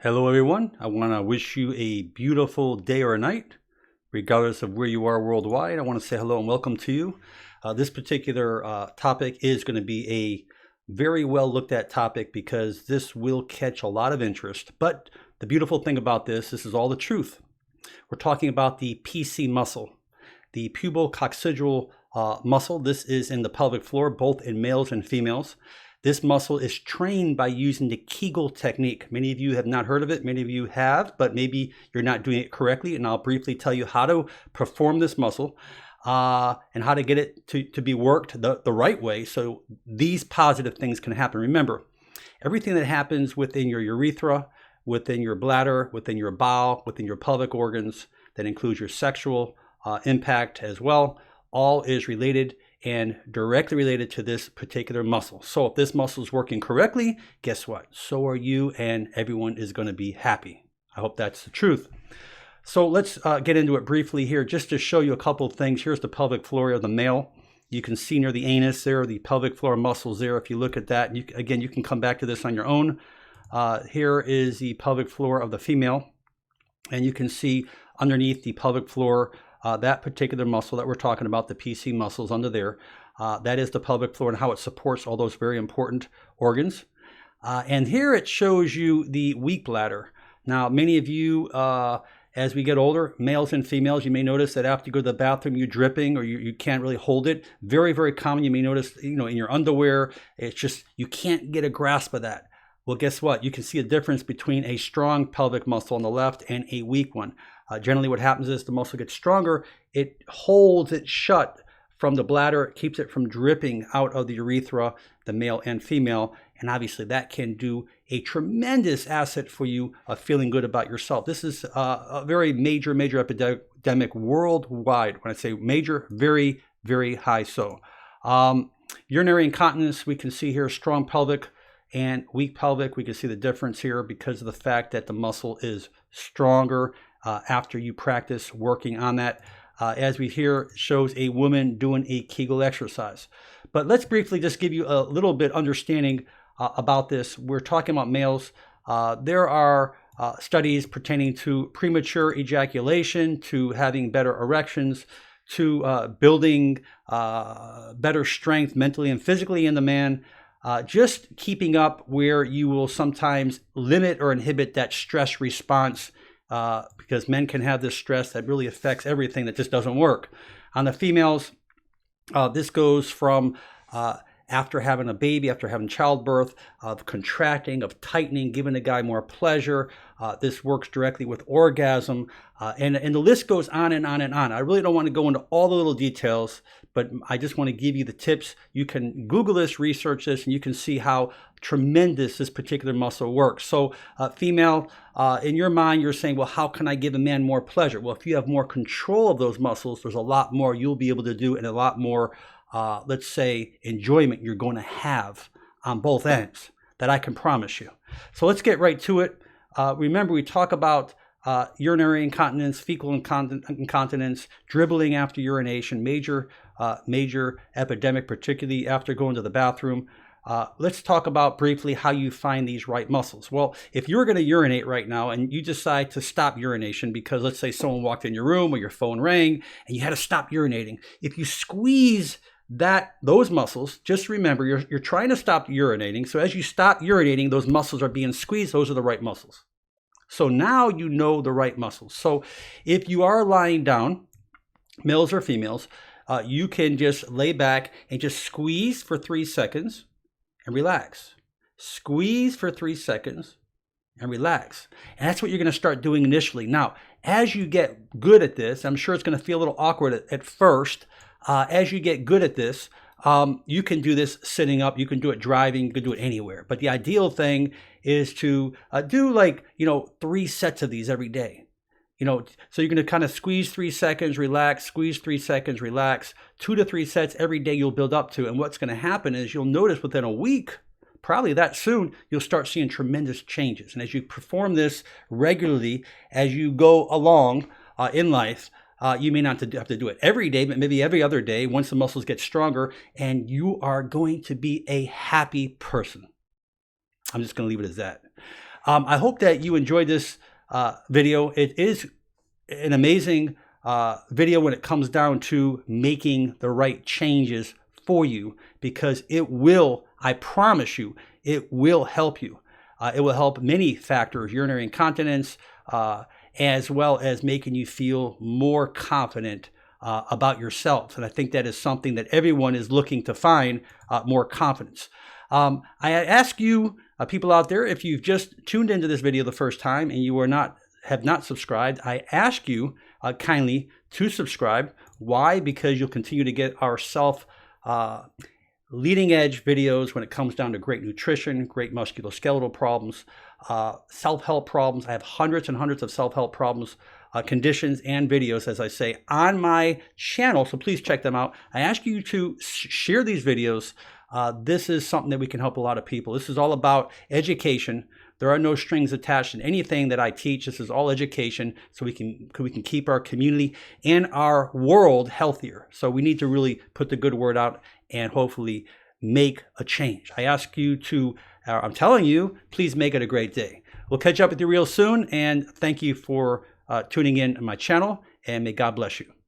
Hello, everyone. I want to wish you a beautiful day or a night, regardless of where you are worldwide. I want to say hello and welcome to you. This particular topic is going to be a very well looked at topic because this will catch a lot of interest. But the beautiful thing about this is all the truth. We're talking about the PC muscle, the pubococcygeal muscle. This is in the pelvic floor, both in males and females. This muscle is trained by using the Kegel technique. Many of you have not heard of it. Many of you have, but maybe you're not doing it correctly. And I'll briefly tell you how to perform this muscle and how to get it to be worked the right way so these positive things can happen. Remember, everything that happens within your urethra, within your bladder, within your bowel, within your pelvic organs, that includes your sexual impact as well, all is related and directly related to this particular muscle. So if this muscle is working correctly, guess what? So are you, and everyone is going to be happy. I hope that's the truth. So let's get into it briefly here, just to show you a couple of things. Here's the pelvic floor of the male. You can see near the anus there, the pelvic floor muscles there. If you look at that, again, you can come back to this on your own. Here is the pelvic floor of the female, and you can see underneath the pelvic floor that particular muscle that we're talking about, the PC muscles under there, that is the pelvic floor and how it supports all those very important organs. And here it shows you the weak bladder. Now, many of you, as we get older, males and females, you may notice that after you go to the bathroom, you're dripping or you can't really hold it. Very, very common. You may notice, in your underwear, it's just, you can't get a grasp of that. Well, guess what? You can see a difference between a strong pelvic muscle on the left and a weak one. Generally, what happens is the muscle gets stronger. It holds it shut from the bladder. It keeps it from dripping out of the urethra, the male and female. And obviously, that can do a tremendous asset for you of feeling good about yourself. This is a very major epidemic worldwide. When I say major, very, very high so. Urinary incontinence, we can see here strong pelvic and weak pelvic. We can see the difference here because of the fact that the muscle is stronger after you practice working on that. As we hear, shows a woman doing a Kegel exercise. But let's briefly just give you a little bit understanding about this. We're talking about males. There are studies pertaining to premature ejaculation, to having better erections, to building better strength mentally and physically in the man. Just keeping up where you will sometimes limit or inhibit that stress response because men can have this stress that really affects everything that just doesn't work. On the females, this goes from after having a baby, after having childbirth, of contracting, of tightening, giving the guy more pleasure. This works directly with orgasm, and the list goes on and on and on. I really don't want to go into all the little details, but I just want to give you the tips. You can Google this, research this, and you can see how tremendous this particular muscle works. So female, in your mind, you're saying, well, how can I give a man more pleasure? Well, if you have more control of those muscles, there's a lot more you'll be able to do and a lot more let's say, enjoyment you're going to have on both ends. That I can promise you. So let's get right to it. Remember, we talk about urinary incontinence, fecal incontinence, dribbling after urination, major epidemic, particularly after going to the bathroom. Let's talk about briefly how you find these right muscles. Well, if you're going to urinate right now and you decide to stop urination because let's say someone walked in your room or your phone rang and you had to stop urinating, if you squeeze those muscles, just remember you're trying to stop urinating. So as you stop urinating, those muscles are being squeezed. Those are the right muscles. So now you know the right muscles. So if you are lying down, males or females, you can just lay back and just squeeze for 3 seconds and relax. Squeeze for 3 seconds and relax. And that's what you're going to start doing initially. Now, as you get good at this, I'm sure it's going to feel a little awkward at first. As you get good at this, you can do this sitting up, you can do it driving, you can do it anywhere. But the ideal thing is to do 3 sets of these every day. So you're going to kind of squeeze 3 seconds, relax, squeeze 3 seconds, relax. 2 to 3 sets every day you'll build up to. And what's going to happen is you'll notice within a week, probably that soon, you'll start seeing tremendous changes. And as you perform this regularly, as you go along in life, you may not have to do it every day, but maybe every other day once the muscles get stronger, and you are going to be a happy person. I'm just going to leave it as that. I hope that you enjoyed this video. It is an amazing video when it comes down to making the right changes for you, because it will, I promise you, it will help you. It will help many factors, urinary incontinence, as well as making you feel more confident about yourself. And I think that is something that everyone is looking to find, more confidence. I ask you, people out there, if you've just tuned into this video the first time and you have not subscribed, I ask you kindly to subscribe. Why? Because you'll continue to get our leading edge videos when it comes down to great nutrition, great musculoskeletal problems, self-help problems. I have hundreds and hundreds of self-help problems, conditions, and videos, as I say, on my channel. So please check them out. I ask you to share these videos. This is something that we can help a lot of people. This is all about education. There are no strings attached to anything that I teach. This is all education, so we can keep our community and our world healthier. So we need to really put the good word out and hopefully make a change. I ask you to, I'm telling you, please make it a great day. We'll catch up with you real soon, and thank you for tuning in on my channel, and may God bless you.